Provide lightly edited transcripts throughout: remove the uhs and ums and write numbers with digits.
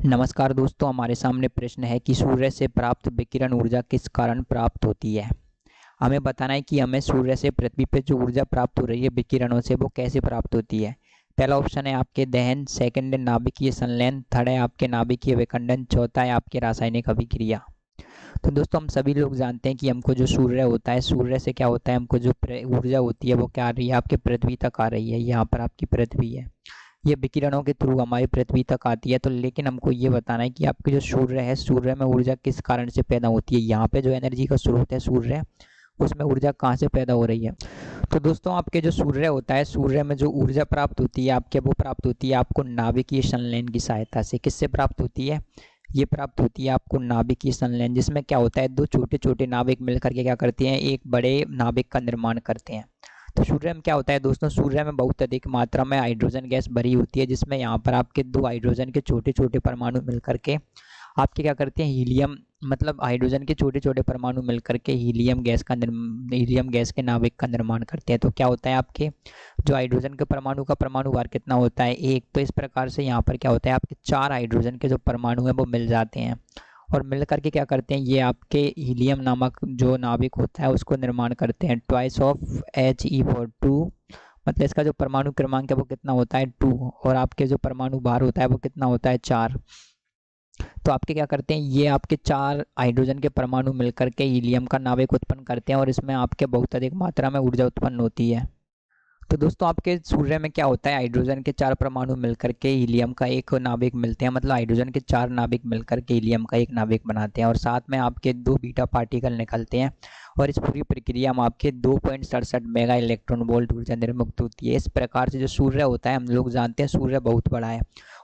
नमस्कार दोस्तों, हमारे सामने प्रश्न है कि सूर्य से प्राप्त विकिरण ऊर्जा किस कारण प्राप्त होती है। हमें बताना है कि हमें सूर्य से पृथ्वी पे जो ऊर्जा प्राप्त हो रही है विकिरणों से, वो कैसे प्राप्त होती है। पहला ऑप्शन है आपके दहन, सेकंड है नाभिकीय संलयन, थर्ड है आपके नाभिकीय विखंडन, चौथा है आपके रासायनिक अभिक्रिया। तो दोस्तों, हम सभी लोग जानते हैं कि हमको जो सूर्य होता है, सूर्य से क्या होता है, हमको जो ऊर्जा होती है वो क्या आ रही है, आपके पृथ्वी तक आ रही है। यहाँ पर आपकी पृथ्वी है, ये विकिरणों के थ्रू हमारी पृथ्वी तक आती है। तो लेकिन हमको ये बताना है कि आपके जो सूर्य है, सूर्य में ऊर्जा किस कारण से पैदा होती है। यहाँ पे जो एनर्जी का स्रोत है सूर्य, उसमें ऊर्जा कहाँ से पैदा हो रही है। तो दोस्तों, आपके जो सूर्य होता है, सूर्य में जो ऊर्जा प्राप्त होती है आपके, वो प्राप्त होती है आपको नाभिकीय संलयन की सहायता से। किससे प्राप्त होती है, ये प्राप्त होती है आपको नाभिकीय संलयन, जिसमें क्या होता है, दो छोटे छोटे नाभिक मिलकर के क्या करते हैं, एक बड़े नाभिक का निर्माण करते हैं। तो सूर्य में क्या होता है दोस्तों, सूर्य में बहुत अधिक मात्रा में हाइड्रोजन गैस भरी होती है, जिसमें यहाँ पर आपके दो हाइड्रोजन के छोटे छोटे परमाणु मिलकर के आपके क्या करते हैं, हीलियम, मतलब हाइड्रोजन के छोटे छोटे परमाणु मिलकर के हीलियम गैस के नाभिक का निर्माण करते हैं। तो क्या होता है, आपके जो हाइड्रोजन के परमाणु का परमाणु भार कितना होता है, एक। तो इस प्रकार से यहाँ पर क्या होता है, आपके चार हाइड्रोजन के जो परमाणु हैं वो मिल जाते हैं, और मिल करके क्या करते हैं, ये आपके हीलियम नामक जो नाभिक होता है उसको निर्माण करते हैं। ट्वाइस ऑफ He4 2, मतलब इसका जो परमाणु क्रमांक है वो कितना होता है, 2, और आपके जो परमाणु भार होता है वो कितना होता है, 4। तो आपके क्या करते हैं, ये आपके चार हाइड्रोजन के परमाणु मिलकर के हीलियम का नाभिक उत्पन्न करते हैं, और इसमें आपके बहुत अधिक मात्रा में ऊर्जा उत्पन्न होती है। तो दोस्तों, आपके सूर्य में क्या होता है, हाइड्रोजन के चार परमाणु मिलकर के हीलियम का एक नाभिक मिलते हैं, मतलब हाइड्रोजन के चार नाभिक मिलकर के हीलियम का एक नाभिक बनाते हैं, और साथ में आपके दो बीटा पार्टिकल निकलते हैं। और इस पूरी प्रक्रिया में आपके 2.67 मेगा इलेक्ट्रॉन वोल्ट ऊर्जा निर्मुक्त होती है। इस प्रकार से जो सूर्य होता है, हम लोग जानते हैं सूर्य बहुत बड़ा है,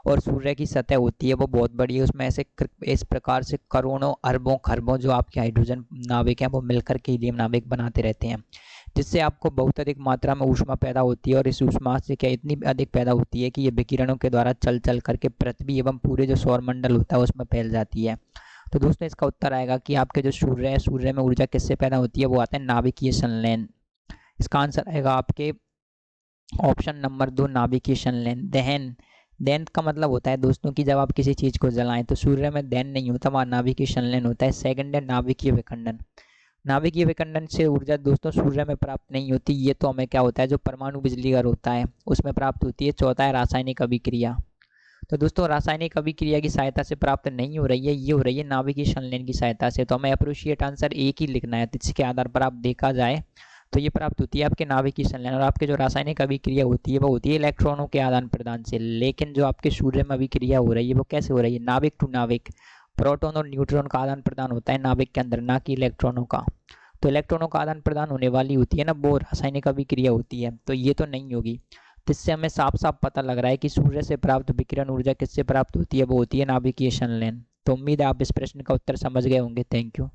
और सूर्य की सतह होती है वो बहुत बड़ी है। उसमें ऐसे इस प्रकार से करोड़ों अरबों खरबों जो आपके हाइड्रोजन नाभिक हैं वो मिलकर के हीलियम नाभिक बनाते रहते हैं, जिससे आपको बहुत अधिक मात्रा में ऊष्मा पैदा होती है। और इस ऊष्मा से क्या इतनी अधिक पैदा होती है कि ये विकिरणों के द्वारा चल चल करके पृथ्वी एवं पूरे जो सौर मंडल होता है उसमें फैल जाती है। तो दोस्तों, इसका उत्तर आएगा कि आपके जो सूर्य है, सूर्य में ऊर्जा किससे पैदा होती है, वो आता है नाभिकीय संलयन। इसका आंसर आएगा आपके ऑप्शन नंबर 2, नाभिकीय संलयन। दहन, दहन का मतलब होता है दोस्तों कि जब आप किसी चीज को जलाएं, तो सूर्य में दहन नहीं होता, वहाँ नाभिकीय संलयन होता है। सेकंड है नाभिकीय विखंडन। नाभिकीय विखंडन से ऊर्जा दोस्तों सूर्य में प्राप्त नहीं होती, ये तो हमें क्या होता है, जो परमाणु बिजली घर होता है उसमें प्राप्त होती है। चौथा है रासायनिक अभिक्रिया। तो दोस्तों, रासायनिक अभिक्रिया की सहायता से प्राप्त नहीं हो रही है, ये हो रही है नाभिकीय संलयन की सहायता से। तो हमें अप्रोप्रिएट आंसर एक ही लिखना है। तो इसके आधार पर आप देखा जाए तो ये प्राप्त होती है आपके नाभिकीय संलयन, और आपके जो रासायनिक अभिक्रिया होती है वो होती है इलेक्ट्रॉनों के आदान प्रदान से। लेकिन जो आपके सूर्य में अभिक्रिया हो रही है वो कैसे हो रही है, नाभिक टू नाभिक, प्रोटॉन और न्यूट्रॉन का आदान प्रदान होता है नाभिक के अंदर, ना कि इलेक्ट्रॉनों का। तो इलेक्ट्रॉनों का आदान प्रदान होने वाली होती है ना, वो रासायनिक अभिक्रिया होती है, तो ये तो नहीं होगी। तो इससे हमें साफ साफ पता लग रहा है कि सूर्य से प्राप्त विकिरण ऊर्जा किससे प्राप्त होती है, वो होती है नाभिकीय संलयन। तो उम्मीद है आप इस प्रश्न का उत्तर समझ गए होंगे। Thank you.